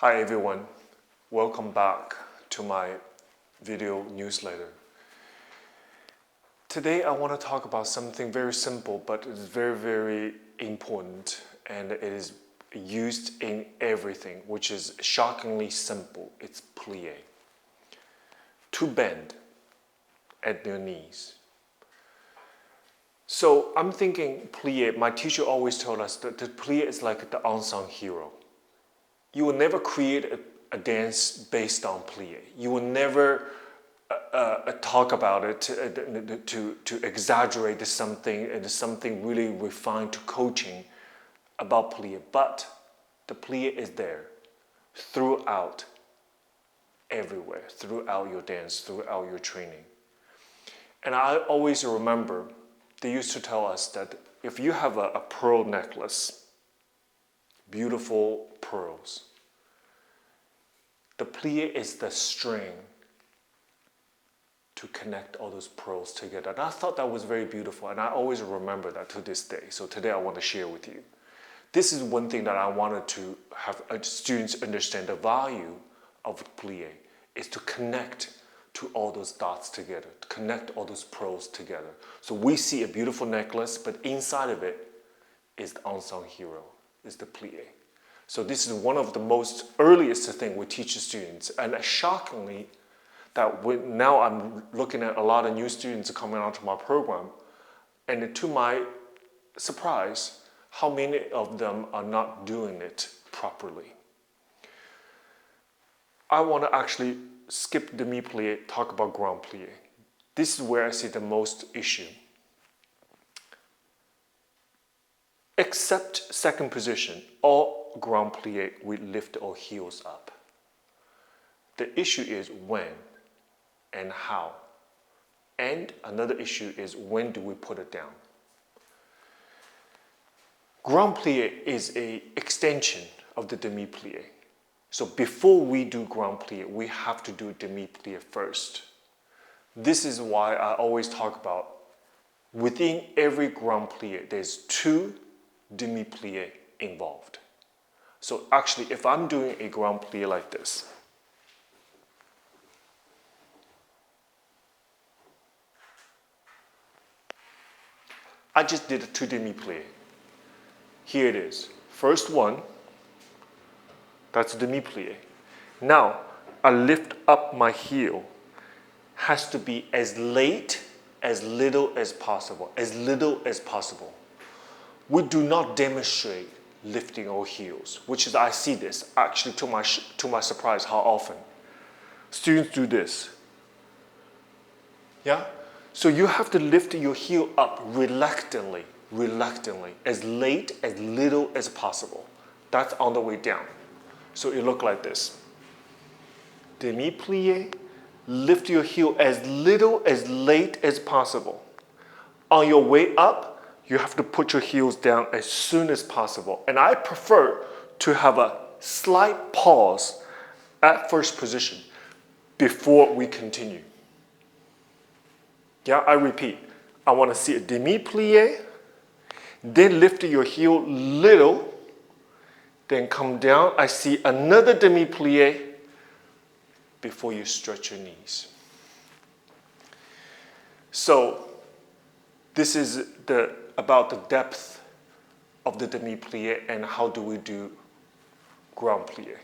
Hi everyone, welcome back to my video newsletter. Today I want to talk about something very simple, but it's very important, and it is used in everything, which is shockingly simple. It's plié. To bend at your knees. So I'm thinking plié, my teacher always told us that the plié is like the unsung hero. You will never create a dance based on plié. You will never talk about it to exaggerate something and something really refined to coaching about plié. But the plié is there throughout, everywhere, throughout your dance, throughout your training. And I always remember they used to tell us that if you have a pearl necklace, beautiful pearls, the plié is the string to connect all those pearls together. And I thought that was very beautiful, and I always remember that to this day. So today I want to share with you. This is one thing that I wanted to have students understand the value of plié, is to connect to all those dots together, to connect all those pearls together. So we see a beautiful necklace, but inside of it is the unsung hero, is the plié. So this is one of the most earliest thing we teach students, and shockingly, that now I'm looking at a lot of new students coming onto my program, and to my surprise, how many of them are not doing it properly. I want to actually skip demi-plié, talk about grand plié. This is where I see the most issue. Except second position, all grand plié, we lift our heels up. The issue is when and how. And another issue is when do we put it down. Grand plié is an extension of the demi-plié. So before we do grand plié, we have to do demi-plié first. This is why I always talk about within every grand plié, there's 2 demi-plié involved. So actually, if I'm doing a grand plié like this, I just did a 2 demi-plié. Here it is. First one, that's demi-plié. Now, I lift up my heel. Has to be as late, as little as possible. As little as possible. We do not demonstrate lifting our heels, which is, I see this actually to my surprise how often students do this. Yeah? So you have to lift your heel up reluctantly, as late, as little as possible. That's on the way down. So it looks like this. Demi-plié, lift your heel as little, as late as possible. On your way up, you have to put your heels down as soon as possible. And I prefer to have a slight pause at first position before we continue. Yeah, I repeat. I want to see a demi-plié, then lift your heel little, then come down. I see another demi-plié before you stretch your knees. So this is about the depth of the demi-plié and how do we do grand plié.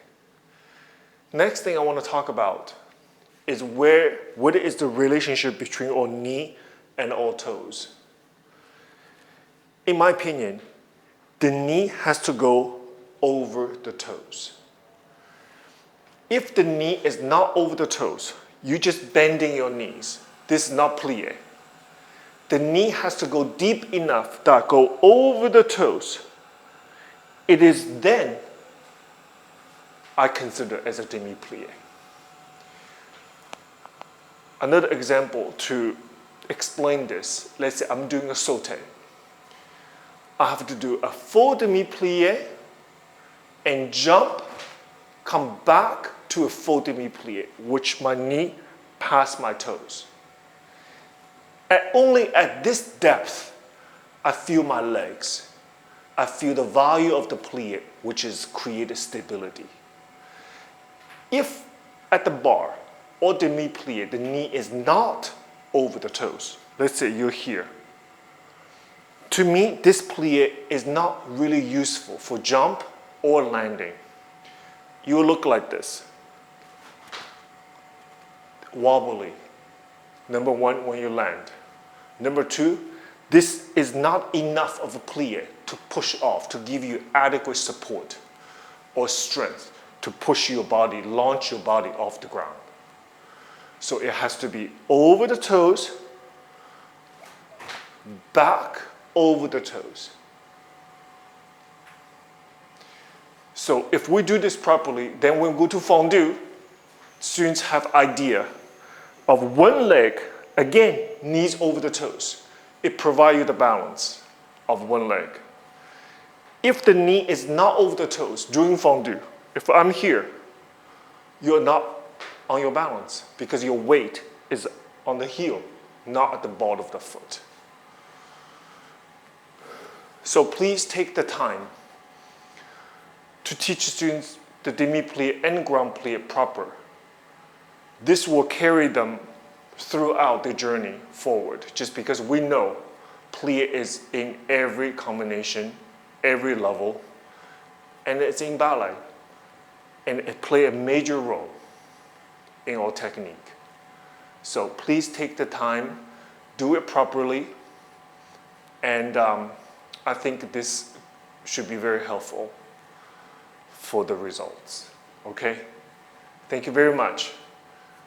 Next thing I want to talk about is what is the relationship between our knee and our toes. In my opinion, the knee has to go over the toes. If the knee is not over the toes, you're just bending your knees. This is not plié. The knee has to go deep enough that go over the toes. It is then I consider as a demi-plié. Another example to explain this, let's say I'm doing a sauté. I have to do a full demi-plié and jump, come back to a full demi-plié, which my knee past my toes. Only at this depth, I feel my legs. I feel the value of the plié, which is create stability. If at the bar or demi-plie, the knee is not over the toes, let's say you're here. To me, this plie is not really useful for jump or landing. You look like this. Wobbly. Number one, when you land. Number two, this is not enough of a plie to push off, to give you adequate support or strength to push your body, launch your body off the ground. So it has to be over the toes, back over the toes. So if we do this properly, then when we go to fondue, students have idea of one leg, again, knees over the toes. It provides you the balance of one leg. If the knee is not over the toes during fondue, if I'm here, you're not on your balance because your weight is on the heel, not at the ball of the foot. So please take the time to teach students the demi-plie and grand plie proper. This will carry them throughout the journey forward, just because we know plie is in every combination, every level, and it's in ballet, and it plays a major role in our technique. So please take the time, do it properly, and I think this should be very helpful for the results, okay? Thank you very much.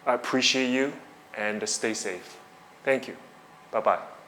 I appreciate you, and stay safe. Thank you. Bye-bye.